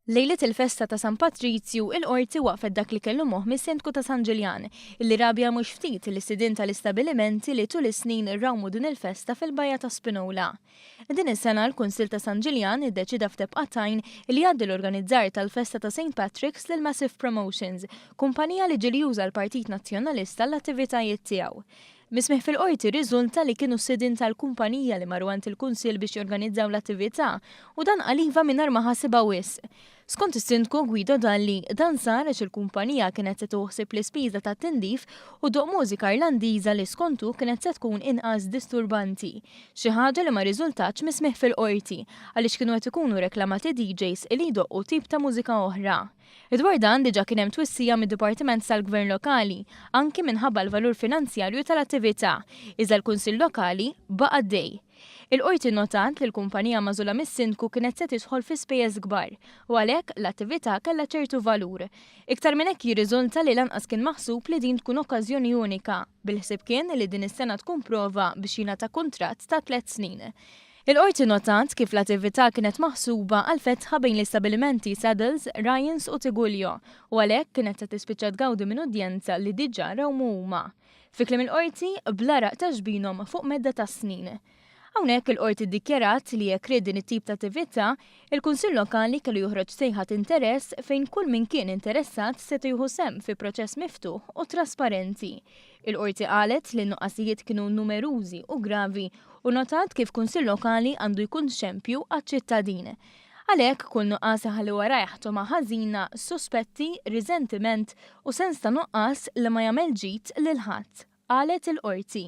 Lejlet il-festa ta' San Patrizju il-qorti waqfet dak li kellu moħ mis-Sindku ta' San Ġiljan, illi rabja mhux ftit il-sidin tal-istabilimenti li tul is-snin irrawmu din il-festa fil-bajja ta' Spinola. Din is-sena l-Kunsil ta' San Ġiljan iddeċida f'tebqatajn li jgħaddi l-organizzar tal-festa ta' St. Patrick's lil Massive Promotions, kumpanija li ġieli juża l-Partit Nazzjonalista l-attivitajiet tiegħu. Mismeħ fil-qorti riżulta li kienu s-sidin tal-kumpanija li marru għand il-Kunsil biex jorganizzaw l-attività u dan għaliva mingħajr ma ħasiba wisq. Skont is-Sindku Guido Dalli, dan sar għax il-kumpanija kienet se toħsib l-ispiża tat-tindif u doq mużika Irlandiża li skontu kienet se tkun inqas disturbanti. Xi ħaġa li ma riżultatx mismeħ fil-qorti għaliex kienu qed ikunu reklamati DJs li jdoqqu tip ta' mużika oħra. Dwar dan diġà kien hemm twissija mid-Dipartiment tal-Gvern Lokali anki minħabba l-valur finanzjarju tal-attività, iżda l-Kunsill Lokali baqa' dej. Il-qorti notat li l-kumpanija magħżula mis-Sindku kienet se tidħol fi spejjeż kbar u għalhekk l-attività kellha ċertu valur. Iktar minn hekk jirriżulta li lanqas kien maħsub li din tkun okkażjoni unika, bil-ħsieb kien li din is-sena tkun prova biex jingħata kuntratt ta' 3 snin. Il-qorti notat kif l-attività kienet maħsuba għal fetħa bejn l-istabilimenti Saddles, Ryans u Tigulio u għalhekk kienet se tispiċċa tgawdi minn udjenza li diġà rawmu huma. Fi kliem il-qorti blaraq ta' xbinhom fuq medda ta' snin. Hawnhekk il-qorti ddikjarat li jekk ried din it-tip ta' attività, il-Kunsill Lokali kellu joħroġ sejħat interess fejn kull min kien interessat se jieħu sehem fi proċess miftuħ u trasparenti. Il-qorti qalet li n-nuqqasijiet kienu numerużi u gravi u notat kif Kunsill Lokali għandu jkun xempju għaċ-ċittadin. Għalhekk kull nuqqas ħalli wara jaħtoma ħażina, suspetti, riżentiment u sens ta' nuqqas li ma jagħmel ġid lil ħadd, qalet il-qorti.